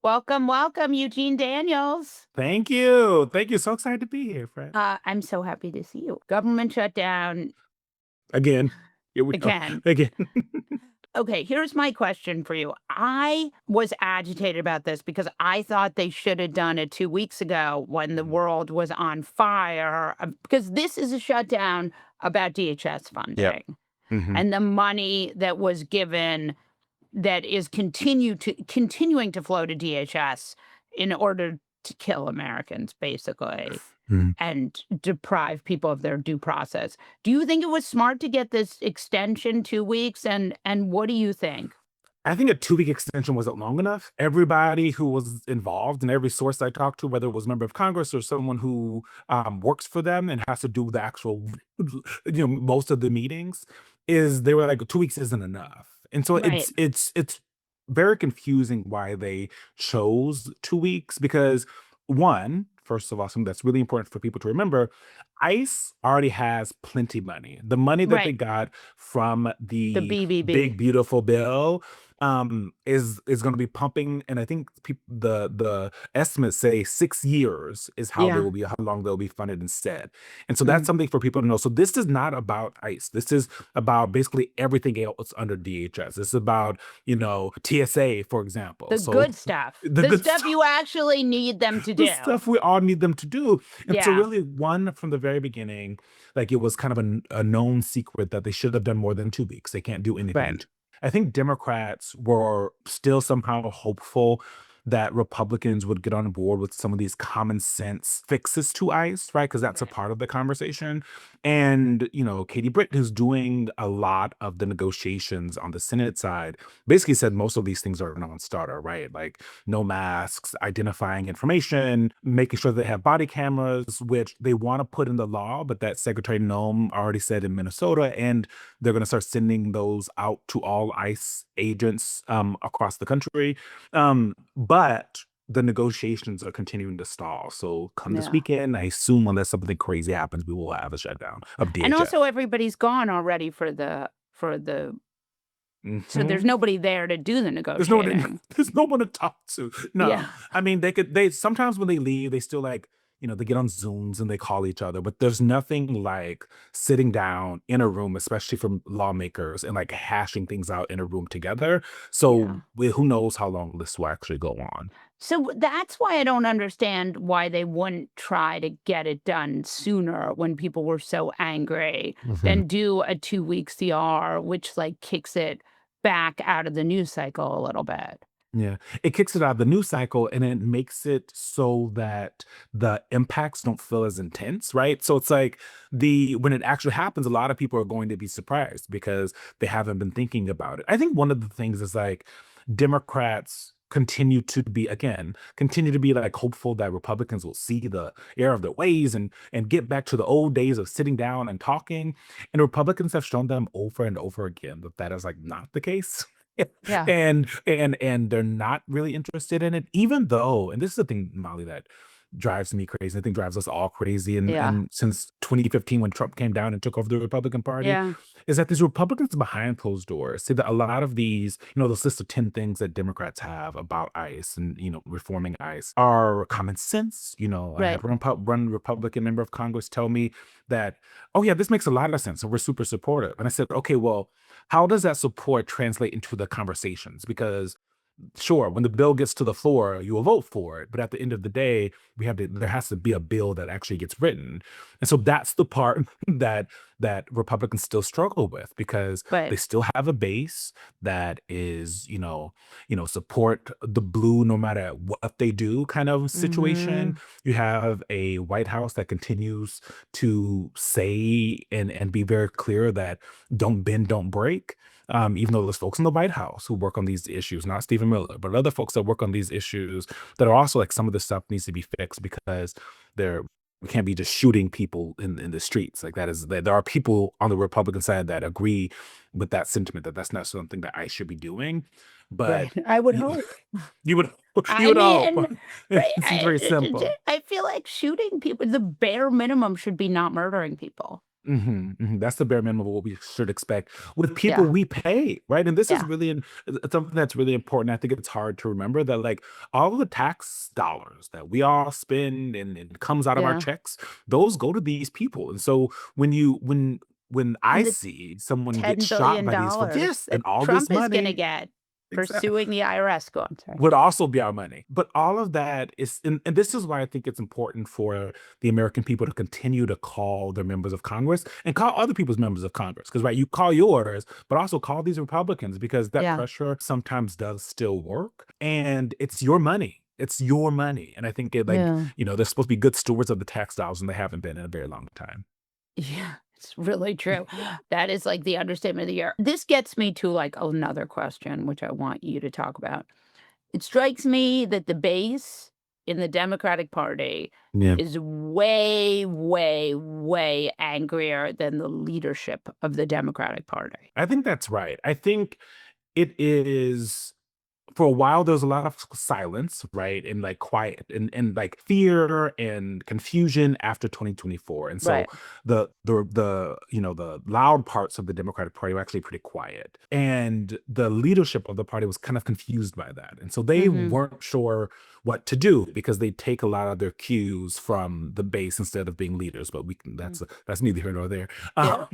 Welcome, welcome, Eugene Daniels. Thank you. Thank you. So excited to be here, Fred. I'm so happy to see you. Government shutdown Again. Here we go. again. Again. Okay, here's my question for you. I was agitated about this because I thought they should have done it 2 weeks ago when the Mhm. world was on fire, because this is a shutdown about DHS Yep. funding Mhm. and the money that was given that is continuing to flow to DHS in order to kill Americans, basically, Mhm. and deprive people of their due process. Do you think it was smart to get this extension 2 weeks? And what do you think? I think a 2-week extension wasn't long enough. Everybody who was involved and every source I talked to, whether it was a member of Congress or someone who works for them and has to do the actual, most of the meetings, is they were like 2 weeks isn't enough, and so Right. it's very confusing why they chose 2 weeks because one, first of all, something that's really important for people to remember, ICE already has plenty money. The money that they Right. got from The the BBB. big beautiful bill is going to be pumping, and I think the estimates say 6 years is Yeah. how long they'll be funded instead. And so that's Mm. something for people to know. So this is not about ICE. This is about basically everything else under DHS. This is about, TSA, for example. The So good stuff. the The good stuff stuff, you actually need them to the do. stuff we all need them to do. And so Yeah. really one from the very beginning, like it was kind of a known secret that they should have done more than 2 weeks. They can't do anything Right. in I think Democrats were still somehow hopeful that Republicans would get on board with some of these common sense fixes to ICE, right? Because that's a Right. part of the conversation. And, Katie Britt, who's doing a lot of the negotiations on the Senate side, basically said most of these things are a non-starter, right? Like no masks, identifying information, making sure they have body cameras, which they want to put in the law, but that Secretary Noem already said in Minnesota, and they're going to start sending those out to all ICE agents across the country. But the negotiations are continuing to stall. So come this Yeah. weekend, I assume unless something crazy happens, we will have a shutdown of And DHS. also everybody's gone already for the so there's Mhm. nobody there to do the There's no negotiating. there's no one to talk to. No. Yeah. I mean, they sometimes when they leave, they still like, they get on Zooms and they call each other, but there's nothing like sitting down in a room, especially from lawmakers, and like hashing things out in a room together. So Yeah. who knows how long this will actually go on. So that's why I don't understand why they wouldn't try to get it done sooner when people were so angry Mhm. than do a 2 week CR, which like kicks it back out of the news cycle a little bit. Yeah, it kicks it out of the news cycle and it makes it so that the impacts don't feel as intense, right? So it's like when it actually happens, a lot of people are going to be surprised because they haven't been thinking about it. I think one of the things is like Democrats continue to be like hopeful that Republicans will see the error of their ways and get back to the old days of sitting down and talking. And Republicans have shown them over and over again that that is like not the case. Yeah. And they're not really interested in it, even though, and this is the thing, Molly, that drives me crazy. I think drives us all crazy. And Yeah. and since 2015, when Trump came down and took over the Republican Party, Yeah. is that these Republicans behind closed doors say that a lot of these, this list of 10 things that Democrats have about ICE and reforming ICE are common sense. I Right. had one Republican member of Congress tell me that, oh yeah, this makes a lot of sense. So we're super supportive. And I said, okay, well, how does that support translate into the conversations? Because sure, when the bill gets to the floor, you will vote for it. But at the end of the day, there has to be a bill that actually gets written. And so that's the part that Republicans still struggle with because But they still have a base that is, support the blue no matter what they do kind of situation. mhm. You have a White House that continues to say and be very clear that don't bend, don't break. Even though there's folks in the White House who work on these issues, not Stephen Miller, but other folks that work on these issues that are also like some of this stuff needs to be fixed because there we can't be just shooting people in the streets. Like there are people on the Republican side that agree with that sentiment that that's not something that I should be doing. Right. But I would you, hope. you would you I would hope. mean, right, It seems very simple. I feel like shooting people, the bare minimum should be not murdering people. That's the bare minimum of what we should expect with people Yeah. we pay, right? And this is Yeah. really something that's really important. I think it's hard to remember that, like, all of the tax dollars that we all spend and it comes out of our Yeah. checks, those go to these people. And so when I And the see someone get $10 shot by billion these folks, yes, that and all this Trump is gonna money, get for exactly, suing the IRS. Go on, sorry. would also be our money. But all of that is, and this is why I think it's important for the American people to continue to call their members of Congress and call other people's members of Congress. Because, right, you call yours, but also call these Republicans because that Yeah. pressure sometimes does still work. And it's your money. It's your money. And I think Yeah. they're supposed to be good stewards of the tax dollars, and they haven't been in a very long time. Yeah, it's really true. That is like the understatement of the year. This gets me to like another question, which I want you to talk about. It strikes me that the base in the Democratic Party Yeah. is way, way, way angrier than the leadership of the Democratic Party. I think that's right. I think it is. For a while, there was a lot of silence, right? And like quiet and like fear and confusion after 2024. And so Right. the loud parts of the Democratic Party were actually pretty quiet. And the leadership of the party was kind of confused by that. And so they Mhm. weren't sure what to do because they take a lot of their cues from the base instead of being leaders. But Mm. that's neither here nor there. Yeah.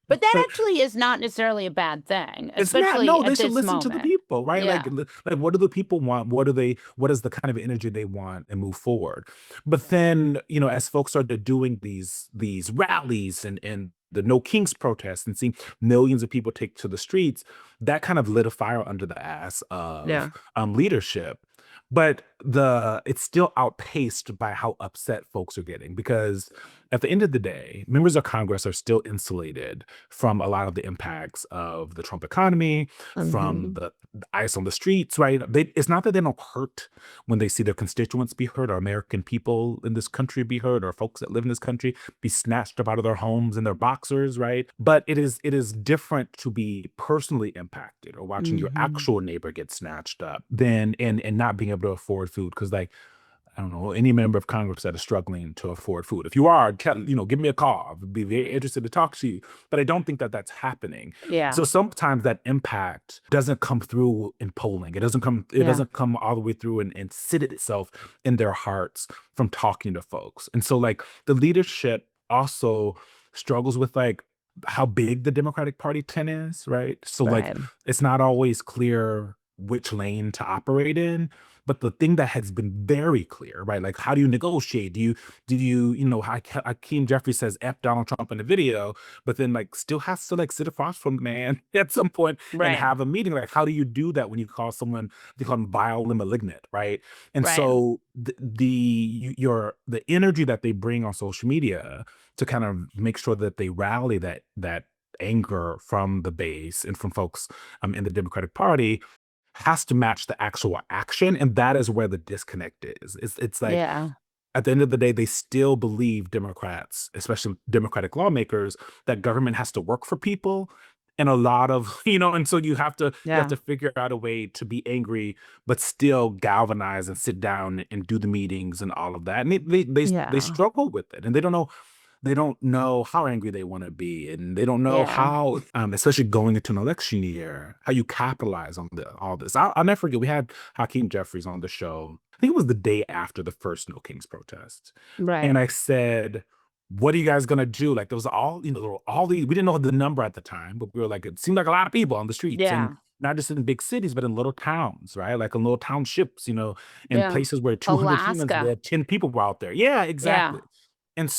But that actually is not necessarily a bad thing, It's not. especially No, they at should this listen to the moment. people, right? Yeah. Like what do the people want? What is the kind of energy they want and move forward? But then, as folks started doing these rallies and the No Kings protests and seeing millions of people take to the streets, that kind of lit a fire under the ass of Yeah. leadership. But it's still outpaced by how upset folks are getting because at the end of the day, members of Congress are still insulated from a lot of the impacts of the Trump economy, from Mhm. the ice on the streets, right? It's not that they don't hurt when they see their constituents be hurt or American people in this country be hurt or folks that live in this country be snatched up out of their homes in their boxers, right? But it is different to be personally impacted or watching your Mhm. actual neighbor get snatched up than and not being able to afford food. Because like I don't know any member of Congress that is struggling to afford food. If you are, give me a call. I'd be very interested to talk to you. But I don't think that that's happening. Yeah. So sometimes that impact doesn't come through in polling. It doesn't come. It Yeah. doesn't come all the way through and sit itself in their hearts from talking to folks. And so like the leadership also struggles with like how big the Democratic Party 10 is, right? So like Right. it's not always clear which lane to operate in. But the thing that has been very clear, right? Like, how do you negotiate? Hakeem Jeffries says F Donald Trump in the video, but then like still has to like sit across from the man at some point and Right. have a meeting. Like, how do you do that when you call someone, they call them vile and malignant, right? And Right. so the energy that they bring on social media to kind of make sure that they rally that anger from the base and from folks in the Democratic Party has to match the actual action, and that is where the disconnect is. It's like, Yeah. at the end of the day, they still believe Democrats, especially Democratic lawmakers, that government has to work for people, and a lot of and so you have Yeah. to figure out a way to be angry, but still galvanize and sit down and do the meetings and all of that, and they Yeah. struggle with it, and they don't know how angry they want to be, and they don't know Yeah. how, especially going into an election year, how you capitalize on all this. I'll never forget. We had Hakeem Jeffries on the show. I think it was the day after the first No Kings protest, Right. and I said, "What are you guys gonna do?" Like there was there were all these. We didn't know the number at the time, but we were like, it seemed like a lot of people on the streets, and Yeah. not just in big cities, but in little towns, right? Like in little townships, in Yeah. places where 200 humans Alaska. live, 10 people were out there. Yeah, Yeah. exactly. And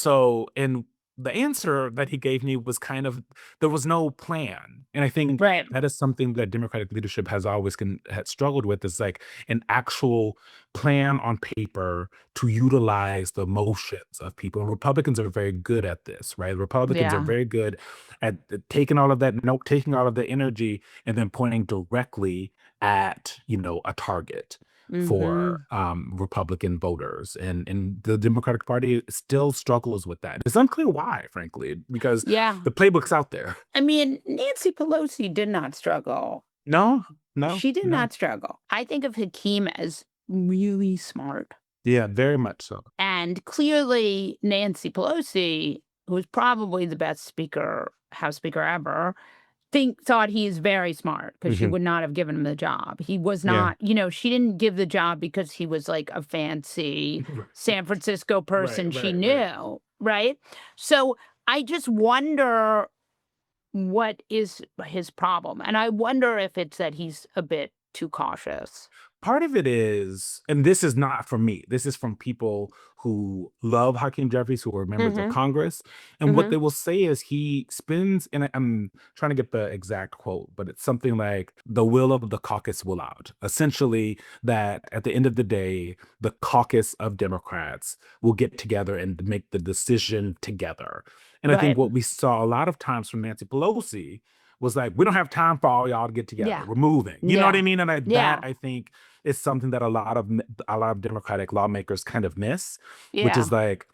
the answer that he gave me was kind of there was no plan. And I think Right. that is something that Democratic leadership has always had struggled with is like an actual plan on paper to utilize the emotions of people. And Republicans are very good at this, right? Republicans are Yeah. very good at taking all of that note, taking all of the energy, and then pointing directly at, a target for Mhm. Republican voters, and the Democratic Party still struggles with that. It's unclear why, frankly, because Yeah. the playbook's out there. I mean, Nancy Pelosi did not struggle. No, no, She did no. not struggle. I think of Hakeem as really smart. Yeah, very much so. And clearly, Nancy Pelosi who's probably the best speaker, House Speaker ever, thought he's very smart because she Mhm. would not have given him the job. He was Yeah. not, she didn't give the job because he was like a fancy San Francisco Right, person she right, right. knew, right? So I just wonder what is his problem. And I wonder if it's that he's a bit too cautious. Part of it is, and this is not from me, this is from people who love Hakeem Jeffries, who are members of Mhm. Congress. And what Mhm. they will say is he spends, and I'm trying to get the exact quote, but it's something like the will of the caucus will out. Essentially, that at the end of the day, the caucus of Democrats will get together and make the decision together. And I think Right. what we saw a lot of times from Nancy Pelosi was like, we don't have time for all y'all to get together. Yeah. We're moving. You know what I Yeah. mean? And that Yeah. I think is something that a lot of Democratic lawmakers kind of miss, which Yeah. is like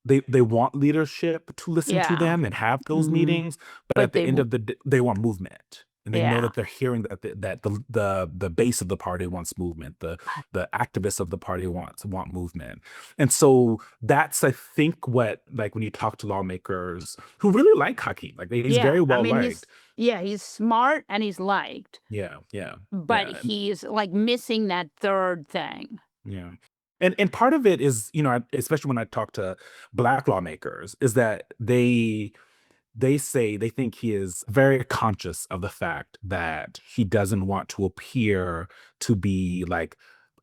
they want leadership to listen to Yeah. them and have those Mhm. meetings, but at But the they end w of the day, they want movement. And they know yeah. that they're hearing that the base of the party wants movement. The activists of the party want movement. And so that's I think what like when you talk to lawmakers who really like Hakeem, like he's Yeah. very I well mean, liked. he's smart and he's liked, Yeah, yeah, but yeah. he's, like, missing that 3rd thing. Yeah. And part of it is, especially when I talk to black lawmakers, is that they say they think he is very conscious of the fact that he doesn't want to appear to be like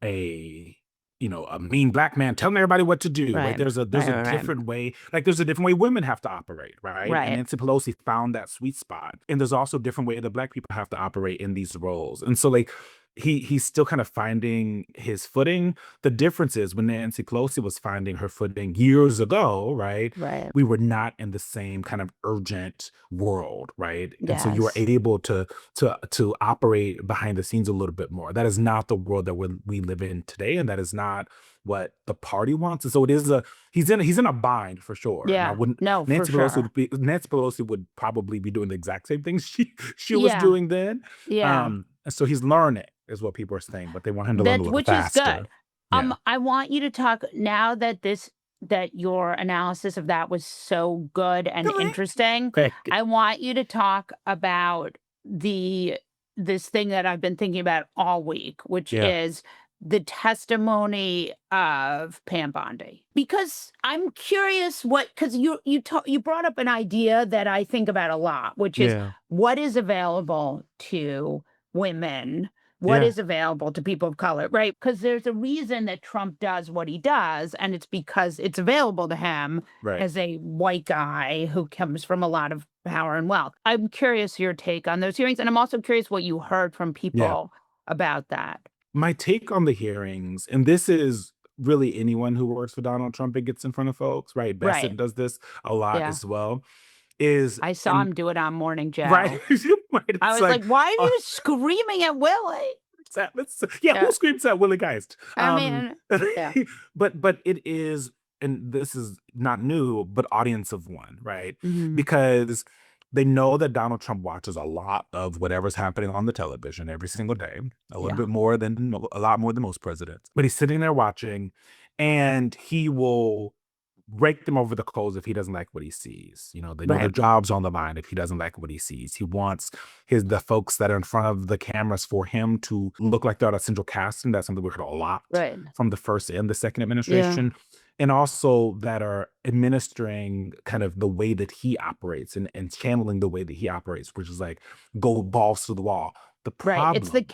a a mean black man telling everybody what to do, right? Right. There's Right, a right, right. different way, like there's a different way women have to operate, right? And Right. Nancy Pelosi found that sweet spot. And there's also a different way that black people have to operate in these roles. And so like he's still kind of finding his footing. The difference is when Nancy Pelosi was finding her footing years ago, right? Right. We were not in the same kind of urgent world, right? And so you were Yes. able to operate behind the scenes a little bit more. That is not the world that we live in today, and that is not what the party wants. And so it is a he's in a bind for sure. Now, Yeah. wouldn't No, for sure. Nancy Pelosi would probably be doing the exact same things she was Yeah. doing then. Yeah. And so he's learning, is what people are saying, but they want him to learn a That little which is faster. good. Yeah. I want you to talk now that your analysis of that was so good and Correct. interesting. Correct. I want you to talk about this thing that I've been thinking about all week, which Yeah. is the testimony of Pam Bondi. Because I'm curious because you brought up an idea that I think about a lot, which is Yeah. what is available to women, what Yeah. is available to people of color, right? Because there's a reason that Trump does what he does, and it's because it's available to him Right. as a white guy who comes from a lot of power and wealth. I'm curious your take on those hearings, and I'm also curious what you heard from Yeah. people about that. My take on the hearings, and this is really anyone who works for Donald Trump and gets in front of folks, right? Right. Besant does this a lot Yeah. as well, is I saw and him do it on Morning right, Joe. right, I it's was like, like, "Why are uh, you screaming at Willie?" yeah, who Yeah. screams at Willie Geist? I mean, yeah. But it is, and this is not new, but audience of one, right? Mhm. Because they know that Donald Trump watches a lot of whatever's happening on the television every single day, a little Yeah. bit more than a lot more than most presidents. But he's sitting there watching, and he will rake them over the coals if he doesn't like what he sees. They know their Right. jobs on the line if he doesn't like what he sees. He wants the folks that are in front of the cameras for him to look like they're at a central casting. That's something we heard a lot Right. from the first and the second Yeah. administration. And also that are administering kind of the way that he operates and channeling the way that he operates, which is like go balls to the wall. The Right. It's the problem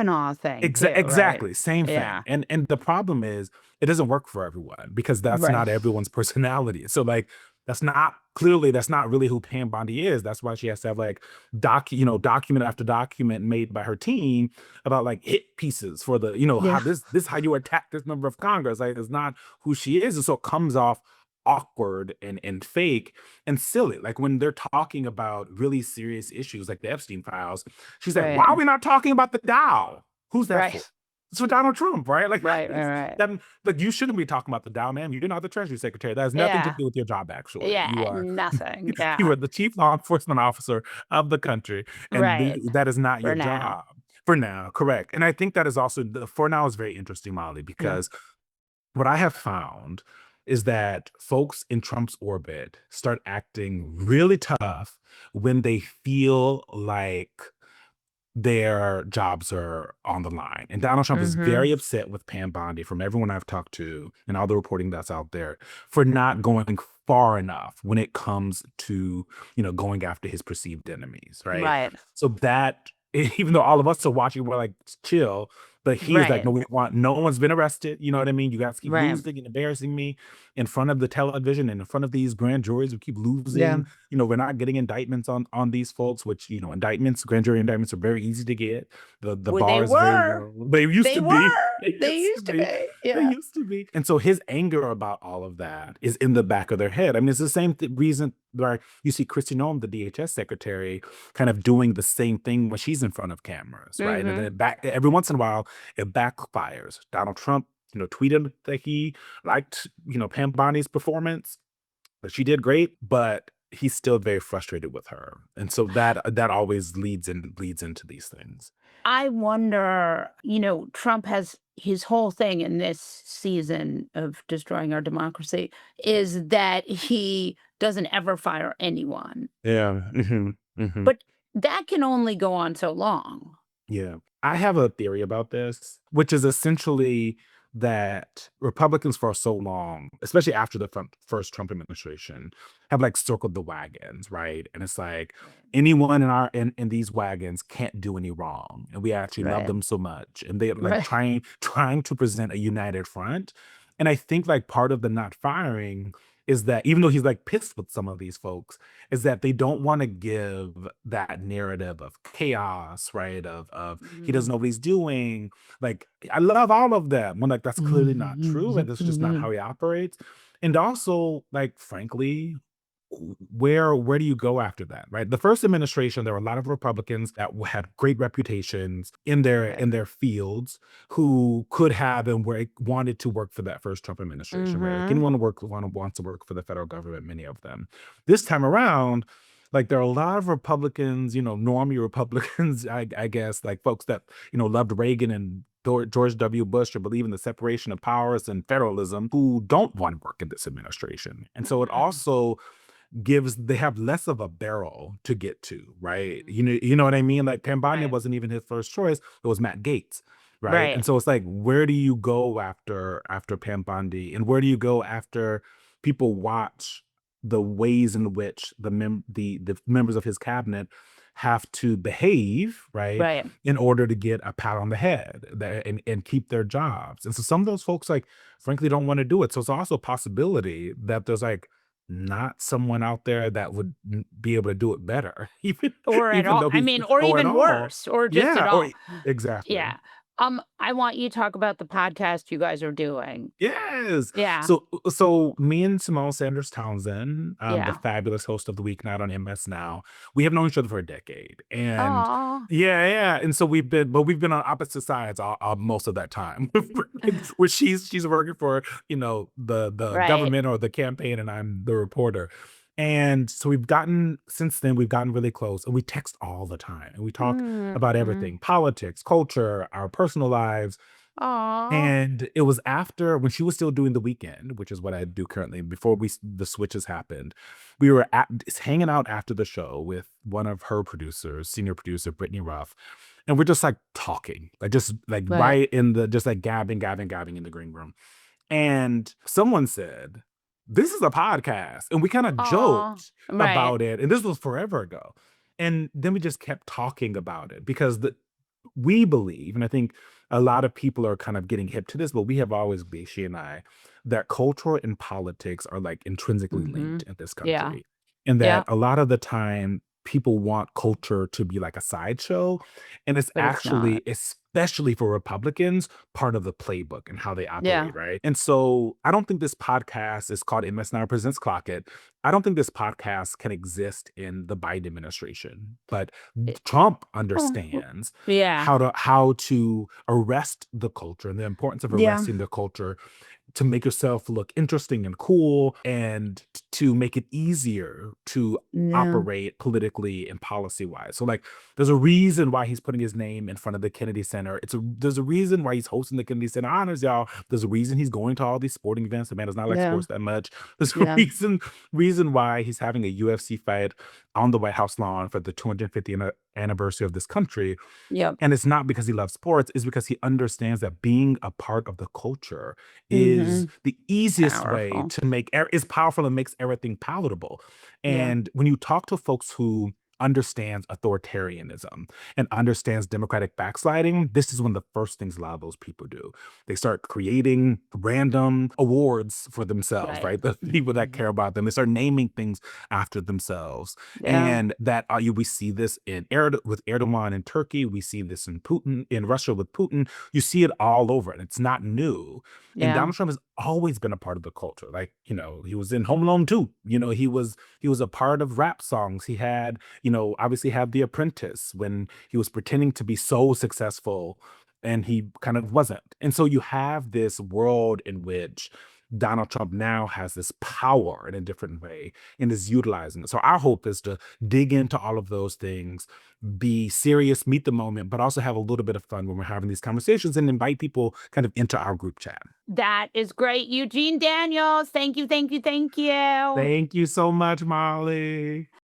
Kavanaugh thing too, right? Exactly, same thing, Yeah. and the problem is, it doesn't work for everyone because that's Right. not everyone's personality, so, like, that's not really who Pam Bondi is. That's why she has to have, like, document after document made by her team about, like, hit pieces for how Yeah. this how you attack this member of Congress, like, it's not who she is, and so it comes off awkward and fake and silly, like, when they're talking about really serious issues like the Epstein files, she's like, "Why Right. are we not talking about the Dow?" Who's that for? Right. It's for Donald Trump, right? Like, Right, right, right. that like, you shouldn't be talking about the Dow, man. You're not the Treasury Secretary. That has nothing to Yeah. do with your job, actually. Yeah, nothing. You Yeah. are the chief law enforcement officer of the country, and Right. that is not For your now. job for now, correct. And I think that is also the for now is very interesting, Molly, Yeah. because what I have found is that folks in Trump's orbit start acting really tough when they feel like their jobs are on the line. And Donald Trump is Mhm. very upset with Pam Bondi, from everyone I've talked to and all the reporting that's out there, for not going far enough when it comes to, going after his perceived enemies, right? Right. So that even though all of us are watching, we're like, chill. But he is like, Right. no, we want no one's been arrested. You know what I mean? You guys keep Right. losing and embarrassing me in front of the television and in front of these grand juries. We keep Yeah. losing. We're not getting indictments on these folks, which, indictments, grand jury indictments are very easy to get. The Well, they bar is very were. low. They used They to be. were. They They used to used to be. be. They Yeah. used to be. And so his anger about all of that is in the back of their head. I mean, it's the same reason where you see Kristi Noem, the DHS secretary, kind of doing the same thing when she's in front of cameras, right? And then Mhm. every once in a while, it backfires. Donald Trump, tweeted that he liked, Pam Bondi's performance, that she did great, but he's still very frustrated with her. And so that always leads into these things. I wonder, Trump has his whole thing in this season of destroying our democracy is that he doesn't ever fire anyone. Yeah. Hmm. But that can only go on so long. Yeah. I have a theory about this, which is essentially that Republicans for so long, especially after the first Trump administration, have like circled the wagons, right? And it's like Right. anyone in these wagons can't do any wrong. And we actually love Right. them so much. And they're like Right. trying to present a united front. And I think like part of the not firing is that even though he's like pissed with some of these folks, is that they don't want to give that narrative of chaos, right? Of he doesn't Mhm. know what he's doing. Like, I love all of them. When like that's clearly not true, and this is just not Mhm. how he operates. And also, like, frankly, where do you go after that, right? The first administration, there were a lot of Republicans that had great reputations in their Right. fields, who could have and wanted to work for that first Trump administration, right? Like, Mhm. anyone wants to work for the federal government, many of them. This time around, like, there are a lot of Republicans, normie Republicans, I guess, like folks that loved Reagan and George W. Bush, or believe in the separation of powers and federalism, who don't want to work in this administration. And so it Mhm. also they have less of a barrel to get to, right? Mhm. You know what I mean? Like, Pam Bondi Right. wasn't even his first choice. It was Matt Gaetz, right? Right. And so it's like, where do you go after Pam Bondi? And where do you go after people watch the ways in which the members of his cabinet have to behave, right, Right. in order to get a pat on the head and keep their jobs. And so some of those folks, like, frankly, don't want to do it. So it's also a possibility that there's like not someone out there that would be able to do it better, Or at even all. though I he's mean, or or at even all. worse, or just at Yeah, or all. exactly. Yeah. I want you to talk about the podcast you guys are doing. Yes. Yeah. So me and Symone Sanders-Townsend, the Yeah. fabulous host of the Weeknight on MSNow, we have known each other for a decade. And Aw. yeah, yeah. And so we've been on opposite sides most of that time. Where she's working for, the Right. government or the campaign, and I'm the reporter. And so since then we've gotten really close, and we text all the time, and we talk about Mhm. everything: politics, culture, our personal lives. Aw. And it was after, when she was still doing The Weekend, which is what I do currently, before the switches happened, we were hanging out after the show with one of her producers, senior producer Brittany Ruff, and we're just like talking, like just like Right. right in the just like gabbing in the green room. And someone said, "This is a podcast." And we kind of Aw. joked Right. about it. And this was forever ago. And then we just kept talking about it because we believe, and I think a lot of people are kind of getting hip to this, but we have always believed, she and I, that culture and politics are like intrinsically linked Mhm. in this Yeah. country. And that Yeah. a lot of the time, people want culture to be like a sideshow. And it's But it's actually, not. especially for Republicans, part of the playbook and how they Yeah. operate, right? And so I don't think this podcast is called MSNow Presents Clock It. I don't think this podcast can exist in the Biden administration. But It Trump oh, understands yeah. how to arrest the culture, and the importance of Yeah. arresting the culture to make yourself look interesting and cool, and to make it easier to Yeah. operate politically and policy wise. So like, there's a reason why he's putting his name in front of the Kennedy Center Center. There's a reason why he's hosting the Kennedy Center Honors, y'all. There's a reason he's going to all these sporting events. The man does not like Yeah. sports that much. There's a Yeah. reason why he's having a UFC fight on the White House lawn for the 250th anniversary of this country. Yep. And it's not because he loves sports, it's because he understands that being a part of the culture is Mhm. the easiest way Powerful. to make is powerful and makes everything palatable. Yeah. And when you talk to folks who understands authoritarianism and understands democratic backsliding, this is one of the first things a lot of those people do. They start creating random awards for themselves, Right. right? The people that Mhm. care about them. They start naming things after themselves. Yeah. And that we see this with Erdogan in Turkey. We see this in Russia with Putin. You see it all over, and it's not new. And Yeah. Donald Trump has always been a part of the culture. Like, he was in Home Alone 2. He was a part of rap songs. He had, obviously had The Apprentice when he was pretending to be so successful and he kind of wasn't. And so you have this world in which Donald Trump now has this power in a different way and is utilizing it. So our hope is to dig into all of those things, be serious, meet the moment, but also have a little bit of fun when we're having these conversations and invite people kind of into our group chat. That is great, Eugene Daniels. Thank you, thank you, thank you. Thank you so much, Molly.